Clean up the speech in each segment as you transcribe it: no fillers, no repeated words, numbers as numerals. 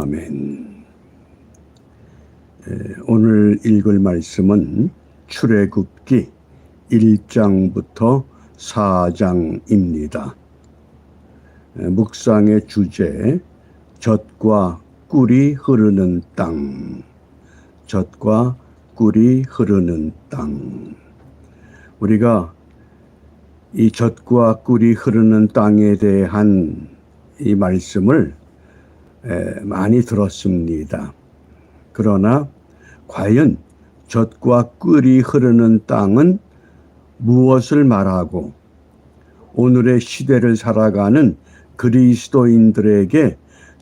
아멘. 오늘 읽을 말씀은 출애굽기 1장부터 4장입니다. 묵상의 주제, 젖과 꿀이 흐르는 땅. 젖과 꿀이 흐르는 땅. 우리가 이 젖과 꿀이 흐르는 땅에 대한 이 말씀을 많이 들었습니다. 그러나 과연 젖과 꿀이 흐르는 땅은 무엇을 말하고 오늘의 시대를 살아가는 그리스도인들에게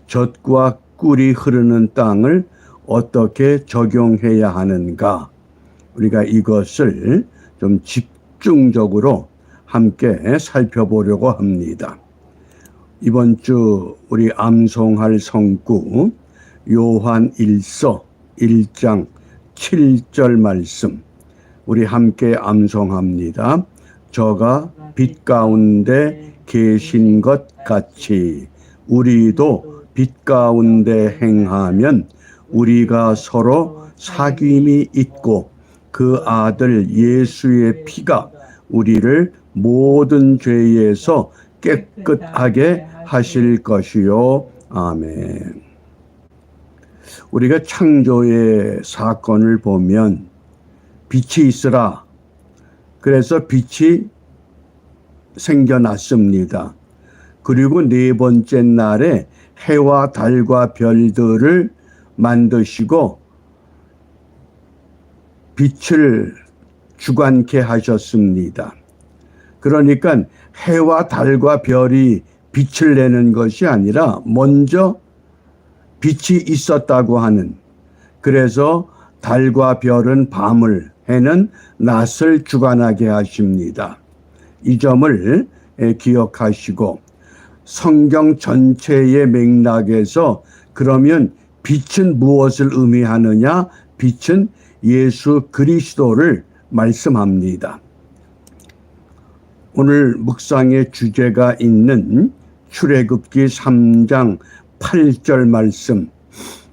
젖과 꿀이 흐르는 땅을 어떻게 적용해야 하는가? 우리가 이것을 좀 집중적으로 함께 살펴보려고 합니다. 이번 주 우리 암송할 성구 요한 1서 1장 7절 말씀 우리 함께 암송합니다. 저가 빛 가운데 계신 것 같이 우리도 빛 가운데 행하면 우리가 서로 사귐이 있고 그 아들 예수의 피가 우리를 모든 죄에서 깨끗하게 하실 것이요. 아멘. 우리가 창조의 사건을 보면 빛이 있으라. 그래서 빛이 생겨났습니다. 그리고 네 번째 날에 해와 달과 별들을 만드시고 빛을 주관케 하셨습니다. 그러니까 해와 달과 별이 빛을 내는 것이 아니라 먼저 빛이 있었다고 하는, 그래서 달과 별은 밤을, 해는 낮을 주관하게 하십니다. 이 점을 기억하시고 성경 전체의 맥락에서 그러면 빛은 무엇을 의미하느냐? 빛은 예수 그리스도를 말씀합니다. 오늘 묵상의 주제가 있는 출애굽기 3장 8절 말씀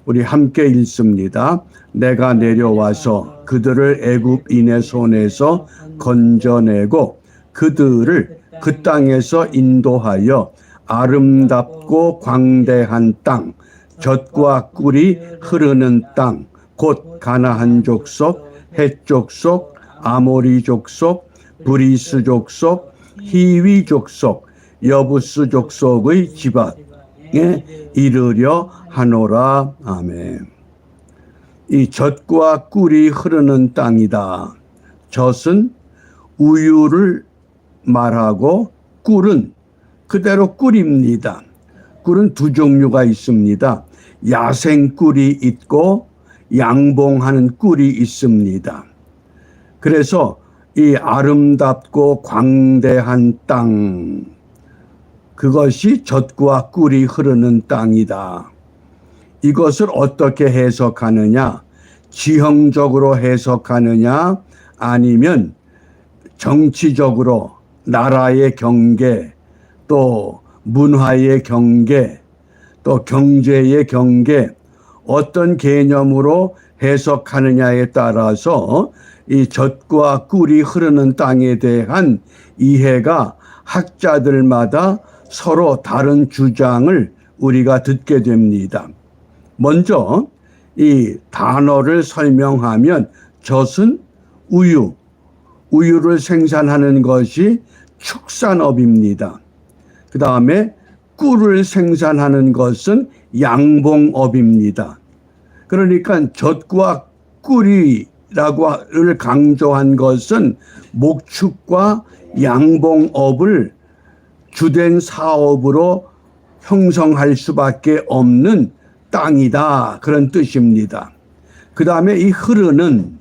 우리 함께 읽습니다. 내가 내려와서 그들을 애굽인의 손에서 건져내고 그들을 그 땅에서 인도하여 아름답고 광대한 땅, 젖과 꿀이 흐르는 땅, 곧 가나안 족속, 헷 족속, 아모리 족속, 브리스 족속, 히위 족속, 여부스 족속의 지방에 이르려 하노라. 아멘. 이 젖과 꿀이 흐르는 땅이다. 젖은 우유를 말하고 꿀은 그대로 꿀입니다. 꿀은 두 종류가 있습니다. 야생 꿀이 있고 양봉하는 꿀이 있습니다. 그래서 이 아름답고 광대한 땅, 그것이 젖과 꿀이 흐르는 땅이다. 이것을 어떻게 해석하느냐? 지형적으로 해석하느냐? 아니면 정치적으로 나라의 경계, 또 문화의 경계, 또 경제의 경계, 어떤 개념으로 해석하느냐에 따라서 이 젖과 꿀이 흐르는 땅에 대한 이해가 학자들마다 서로 다른 주장을 우리가 듣게 됩니다. 먼저 이 단어를 설명하면 젖은 우유를 생산하는 것이 축산업입니다. 그 다음에 꿀을 생산하는 것은 양봉업입니다. 그러니까 젖과 꿀이라고를 강조한 것은 목축과 양봉업을 주된 사업으로 형성할 수밖에 없는 땅이다. 그런 뜻입니다. 그 다음에 이 흐르는,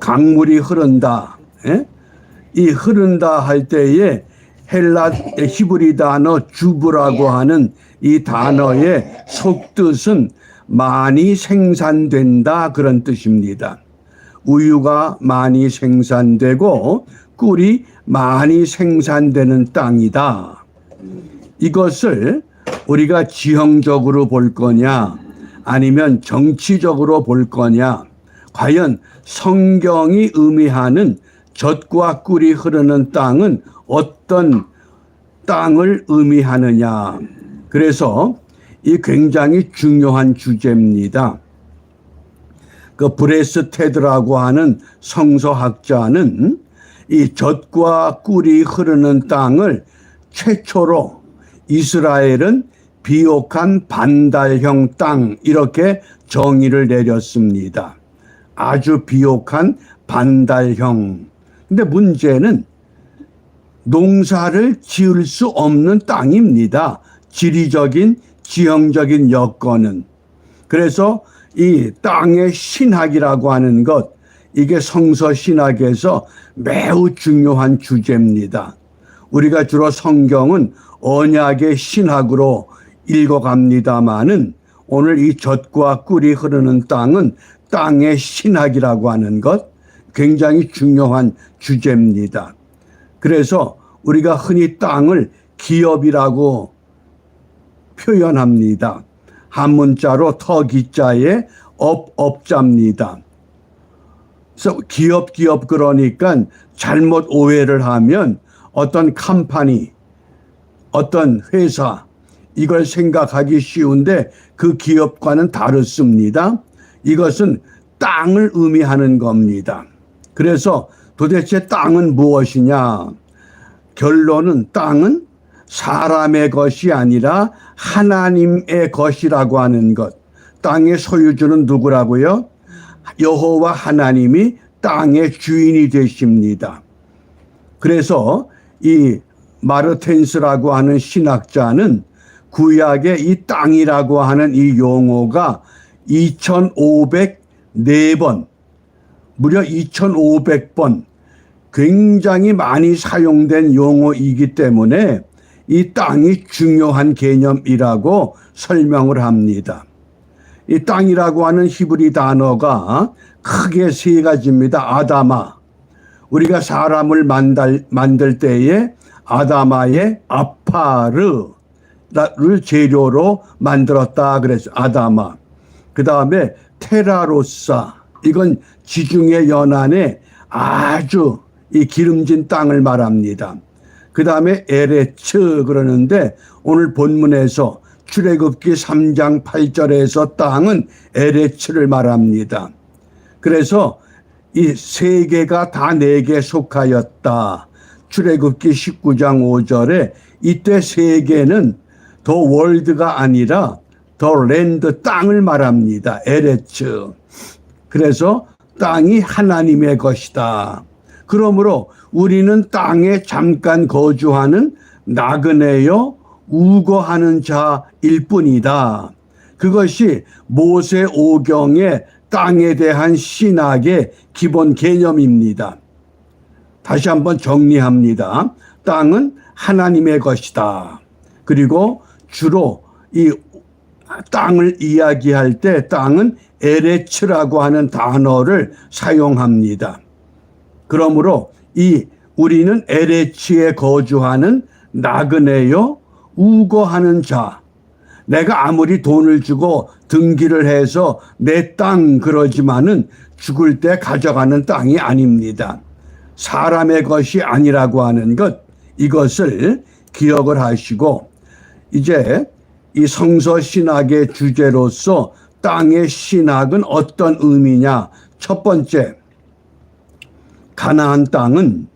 강물이 흐른다. 이 흐른다 할 때에 헬라 히브리 단어 주브라고 하는 이 단어의 속뜻은 많이 생산된다. 그런 뜻입니다. 우유가 많이 생산되고 꿀이 많이 생산되는 땅이다. 이것을 우리가 지형적으로 볼 거냐 아니면 정치적으로 볼 거냐? 과연 성경이 의미하는 젖과 꿀이 흐르는 땅은 어떤 땅을 의미하느냐? 그래서 이 굉장히 중요한 주제입니다. 그 브레스테드라고 하는 성서학자는 이 젖과 꿀이 흐르는 땅을 최초로 이스라엘은 비옥한 반달형 땅 이렇게 정의를 내렸습니다. 아주 비옥한 반달형. 근데 문제는 농사를 지을 수 없는 땅입니다. 지리적인 지형적인 여건은. 그래서 이 땅의 신학이라고 하는 것, 이게 성서 신학에서 매우 중요한 주제입니다. 우리가 주로 성경은 언약의 신학으로 읽어갑니다마는 오늘 이 젖과 꿀이 흐르는 땅은 땅의 신학이라고 하는 것, 굉장히 중요한 주제입니다. 그래서 우리가 흔히 땅을 기업이라고 표현합니다. 한문자로 터기자에 업자입니다. 그래서 기업 그러니까 잘못 오해를 하면 어떤 컴퍼니, 어떤 회사 이걸 생각하기 쉬운데 그 기업과는 다릅니다. 이것은 땅을 의미하는 겁니다. 그래서 도대체 땅은 무엇이냐? 결론은 땅은 사람의 것이 아니라 하나님의 것이라고 하는 것. 땅의 소유주는 누구라고요? 여호와 하나님이 땅의 주인이 되십니다. 그래서 이 마르텐스라고 하는 신학자는 구약의 이 땅이라고 하는 이 용어가 2504번, 무려 2500번 굉장히 많이 사용된 용어이기 때문에 이 땅이 중요한 개념이라고 설명을 합니다. 이 땅이라고 하는 히브리 단어가 크게 세 가지입니다. 아다마. 우리가 사람을 만들 때에 아다마의 아파르를 재료로 만들었다 그래서 아다마. 그 다음에 테라로사. 이건 지중해 연안에 아주 이 기름진 땅을 말합니다. 그 다음에 에레츠 그러는데 오늘 본문에서 출애굽기 3장 8절에서 땅은 에레츠를 말합니다. 그래서 이 세 개가 다 내게 속하였다. 출애굽기 19장 5절에 이때 세 개는 더 월드가 아니라 더 랜드 땅을 말합니다. 에레츠. 그래서 땅이 하나님의 것이다. 그러므로 우리는 땅에 잠깐 거주하는 나그네여 우거하는 자일 뿐이다. 그것이 모세 오경의 땅에 대한 신학의 기본 개념입니다. 다시 한번 정리합니다. 땅은 하나님의 것이다. 그리고 주로 이 땅을 이야기할 때 땅은 에레츠라고 하는 단어를 사용합니다. 그러므로 우리는 에레츠에 거주하는 나그네여 우거하는 자. 내가 아무리 돈을 주고 등기를 해서 내 땅 그러지만은 죽을 때 가져가는 땅이 아닙니다. 사람의 것이 아니라고 하는 것, 이것을 기억을 하시고 이제 이 성서 신학의 주제로서 땅의 신학은 어떤 의미냐? 첫 번째, 가나안 땅은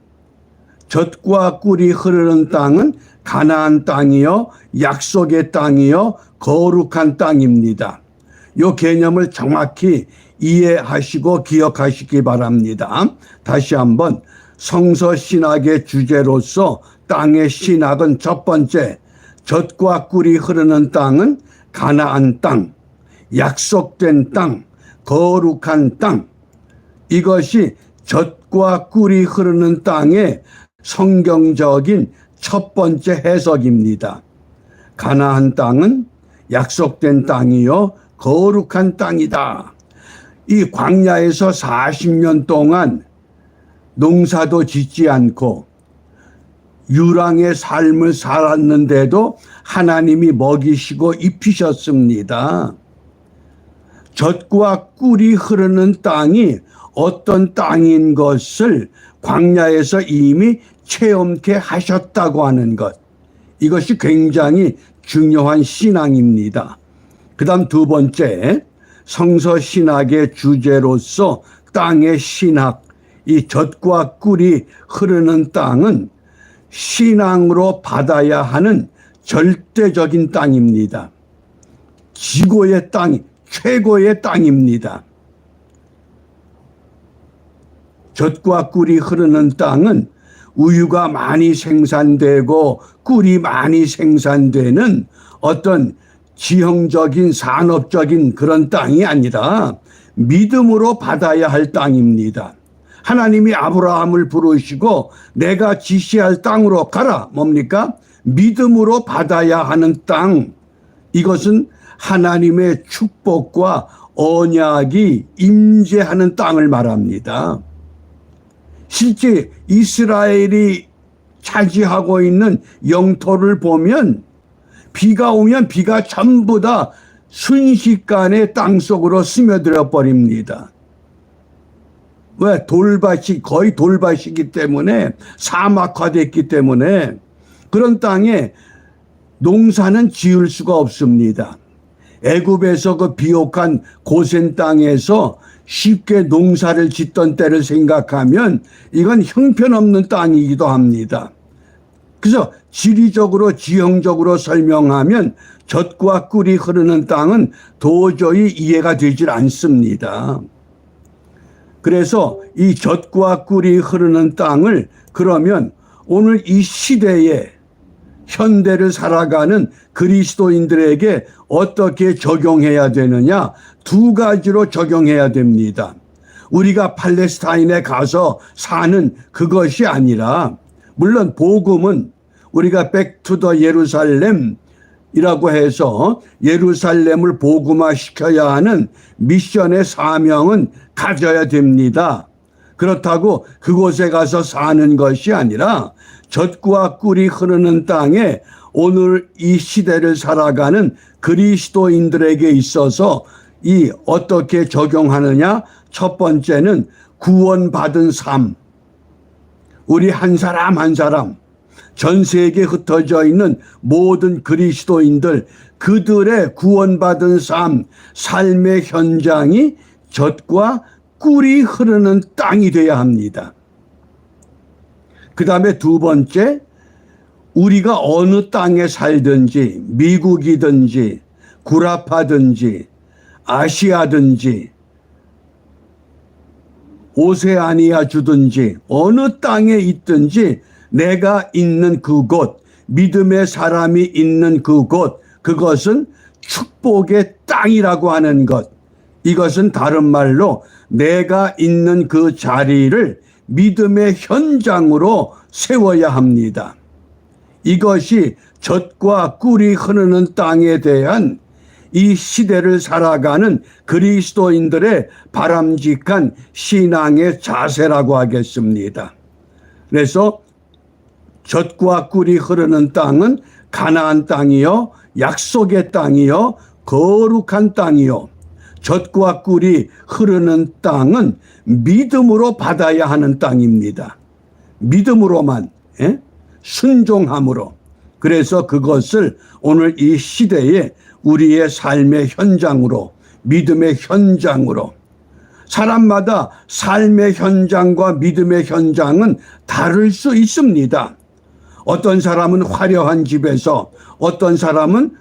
젖과 꿀이 흐르는 땅은 가나안 땅이요 약속의 땅이요 거룩한 땅입니다. 이 개념을 정확히 이해하시고 기억하시기 바랍니다. 다시 한번 성서 신학의 주제로서 땅의 신학은 첫 번째, 젖과 꿀이 흐르는 땅은 가나안 땅, 약속된 땅, 거룩한 땅. 이것이 젖과 꿀이 흐르는 땅의 성경적인 첫 번째 해석입니다. 가나안 땅은 약속된 땅이요 거룩한 땅이다. 이 광야에서 40년 동안 농사도 짓지 않고 유랑의 삶을 살았는데도 하나님이 먹이시고 입히셨습니다. 젖과 꿀이 흐르는 땅이 어떤 땅인 것을 광야에서 이미 체험케 하셨다고 하는 것. 이것이 굉장히 중요한 신앙입니다. 그 다음 두 번째, 성서 신학의 주제로서 땅의 신학, 이 젖과 꿀이 흐르는 땅은 신앙으로 받아야 하는 절대적인 땅입니다. 지고의 땅, 최고의 땅입니다. 젖과 꿀이 흐르는 땅은 우유가 많이 생산되고 꿀이 많이 생산되는 어떤 지형적인 산업적인 그런 땅이 아니라 믿음으로 받아야 할 땅입니다. 하나님이 아브라함을 부르시고 내가 지시할 땅으로 가라. 뭡니까? 믿음으로 받아야 하는 땅. 이것은 하나님의 축복과 언약이 임재하는 땅을 말합니다. 실제 이스라엘이 차지하고 있는 영토를 보면 비가 오면 비가 전부 다 순식간에 땅속으로 스며들어 버립니다. 왜? 돌밭이 거의 돌밭이기 때문에, 사막화됐기 때문에 그런 땅에 농사는 지을 수가 없습니다. 애굽에서 그 비옥한 고센 땅에서 쉽게 농사를 짓던 때를 생각하면 이건 형편없는 땅이기도 합니다. 그래서 지리적으로 지형적으로 설명하면 젖과 꿀이 흐르는 땅은 도저히 이해가 되질 않습니다. 그래서 이 젖과 꿀이 흐르는 땅을 그러면 오늘 이 시대에 현대를 살아가는 그리스도인들에게 어떻게 적용해야 되느냐? 두 가지로 적용해야 됩니다. 우리가 팔레스타인에 가서 사는 그것이 아니라, 물론 복음은 우리가 백투더 예루살렘이라고 해서 예루살렘을 복음화시켜야 하는 미션의 사명은 가져야 됩니다. 그렇다고 그곳에 가서 사는 것이 아니라 젖과 꿀이 흐르는 땅에 오늘 이 시대를 살아가는 그리스도인들에게 있어서 이 어떻게 적용하느냐? 첫 번째는 구원받은 삶. 우리 한 사람 한 사람, 전 세계에 흩어져 있는 모든 그리스도인들, 그들의 구원받은 삶, 삶의 현장이 젖과 꿀이 흐르는 땅이 되어야 합니다. 그 다음에 두 번째, 우리가 어느 땅에 살든지, 미국이든지, 구라파든지, 아시아든지, 오세아니아 주든지, 어느 땅에 있든지 내가 있는 그곳, 믿음의 사람이 있는 그곳, 그것은 축복의 땅이라고 하는 것. 이것은 다른 말로 내가 있는 그 자리를 믿음의 현장으로 세워야 합니다. 이것이 젖과 꿀이 흐르는 땅에 대한 이 시대를 살아가는 그리스도인들의 바람직한 신앙의 자세라고 하겠습니다. 그래서 젖과 꿀이 흐르는 땅은 가나안 땅이요, 약속의 땅이요, 거룩한 땅이요. 젖과 꿀이 흐르는 땅은 믿음으로 받아야 하는 땅입니다. 믿음으로만, 순종함으로. 그래서 그것을 오늘 이 시대에 우리의 삶의 현장으로, 믿음의 현장으로. 사람마다 삶의 현장과 믿음의 현장은 다를 수 있습니다. 어떤 사람은 화려한 집에서, 어떤 사람은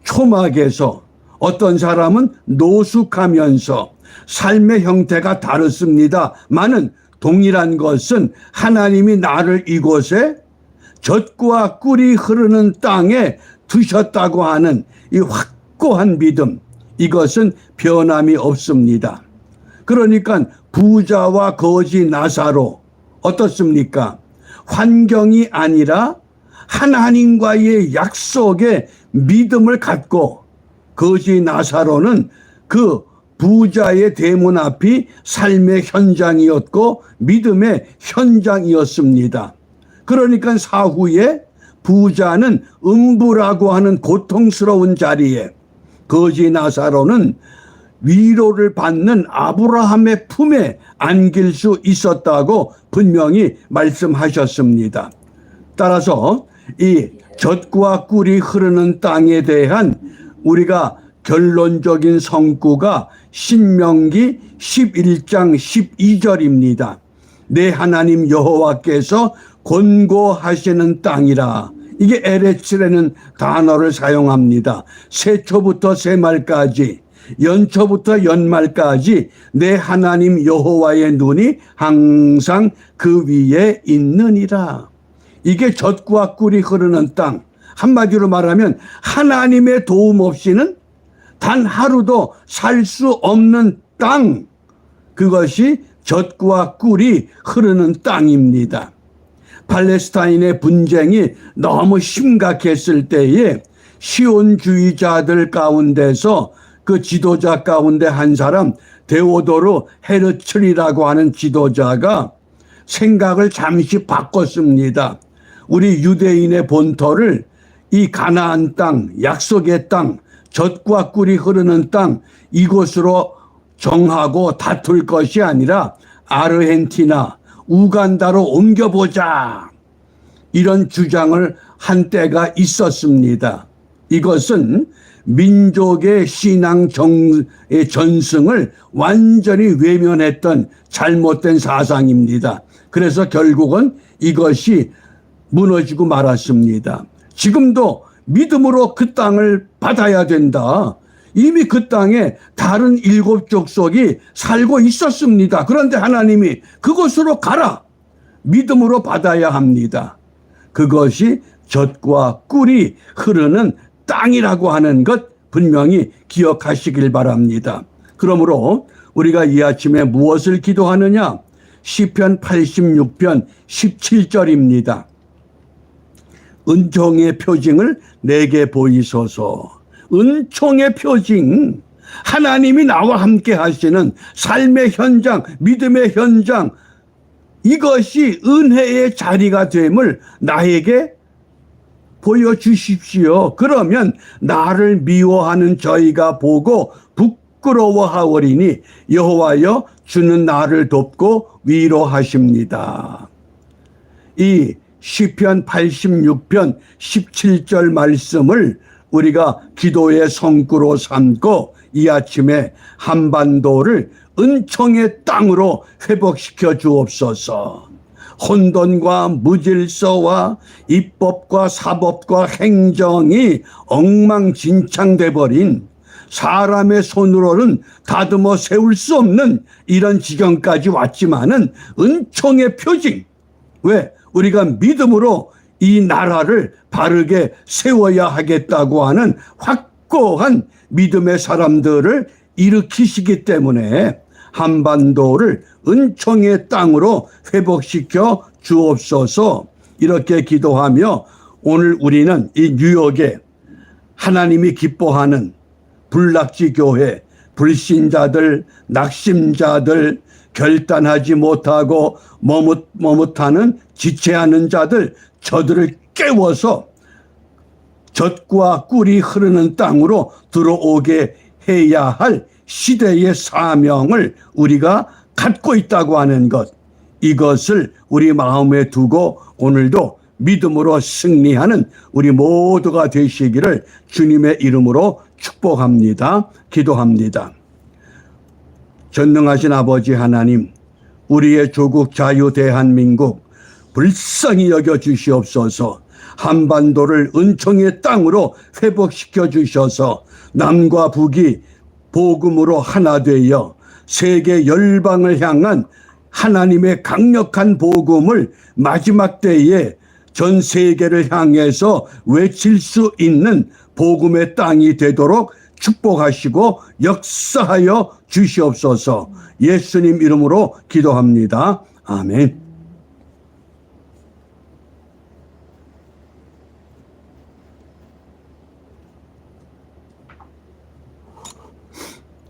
초막에서, 어떤 사람은 노숙하면서 삶의 형태가 다릅니다만은 동일한 것은 하나님이 나를 이곳에 젖과 꿀이 흐르는 땅에 두셨다고 하는 이 확고한 믿음, 이것은 변함이 없습니다. 그러니까 부자와 거지 나사로 어떻습니까? 환경이 아니라 하나님과의 약속에 믿음을 갖고, 거지 나사로는 그 부자의 대문 앞이 삶의 현장이었고 믿음의 현장이었습니다. 그러니까 사후에 부자는 음부라고 하는 고통스러운 자리에, 거지 나사로는 위로를 받는 아브라함의 품에 안길 수 있었다고 분명히 말씀하셨습니다. 따라서 이 젖과 꿀이 흐르는 땅에 대한 우리가 결론적인 성구가 신명기 11장 12절입니다. 내 하나님 여호와께서 권고하시는 땅이라. 이게 에레츠라는 단어를 사용합니다. 새초부터 새말까지, 연초부터 연말까지 내 하나님 여호와의 눈이 항상 그 위에 있느니라. 이게 젖과 꿀이 흐르는 땅. 한마디로 말하면 하나님의 도움 없이는 단 하루도 살 수 없는 땅. 그것이 젖과 꿀이 흐르는 땅입니다. 팔레스타인의 분쟁이 너무 심각했을 때에 시온주의자들 가운데서 그 지도자 가운데 한 사람 데오도르 헤르츠리라고 하는 지도자가 생각을 잠시 바꿨습니다. 우리 유대인의 본토를 이 가나안 땅, 약속의 땅, 젖과 꿀이 흐르는 땅 이곳으로 정하고 다툴 것이 아니라 아르헨티나, 우간다로 옮겨보자. 이런 주장을 한 때가 있었습니다. 이것은 민족의 신앙 전승을 완전히 외면했던 잘못된 사상입니다. 그래서 결국은 이것이 무너지고 말았습니다. 지금도 믿음으로 그 땅을 받아야 된다. 이미 그 땅에 다른 7족속이 살고 있었습니다. 그런데 하나님이 그곳으로 가라. 믿음으로 받아야 합니다. 그것이 젖과 꿀이 흐르는 땅이라고 하는 것 분명히 기억하시길 바랍니다. 그러므로 우리가 이 아침에 무엇을 기도하느냐? 시편 86편 17절입니다. 은총의 표징을 내게 보이소서. 은총의 표징, 하나님이 나와 함께 하시는 삶의 현장, 믿음의 현장, 이것이 은혜의 자리가 됨을 나에게 보여주십시오. 그러면 나를 미워하는 저희가 보고 부끄러워하오리니 여호와여 주는 나를 돕고 위로하십니다. 이 시편 86편 17절 말씀을 우리가 기도의 성구로 삼고 이 아침에 한반도를 은총의 땅으로 회복시켜 주옵소서. 혼돈과 무질서와 입법과 사법과 행정이 엉망진창돼 버린 사람의 손으로는 다듬어 세울 수 없는 이런 지경까지 왔지만은 은총의 표징. 왜? 우리가 믿음으로 이 나라를 바르게 세워야 하겠다고 하는 확고한 믿음의 사람들을 일으키시기 때문에 한반도를 은총의 땅으로 회복시켜 주옵소서. 이렇게 기도하며 오늘 우리는 이 뉴욕에 하나님이 기뻐하는 불락지 교회, 불신자들, 낙심자들, 결단하지 못하고 머뭇하는 지체하는 자들, 저들을 깨워서 젖과 꿀이 흐르는 땅으로 들어오게 해야 할 시대의 사명을 우리가 갖고 있다고 하는 것, 이것을 우리 마음에 두고 오늘도 믿음으로 승리하는 우리 모두가 되시기를 주님의 이름으로 축복합니다. 기도합니다. 전능하신 아버지 하나님, 우리의 조국 자유 대한민국 불쌍히 여겨 주시옵소서. 한반도를 은총의 땅으로 회복시켜 주셔서 남과 북이 복음으로 하나 되어 세계 열방을 향한 하나님의 강력한 복음을 마지막 때에 전 세계를 향해서 외칠 수 있는 복음의 땅이 되도록 축복하시고 역사하여 주시옵소서. 예수님 이름으로 기도합니다. 아멘.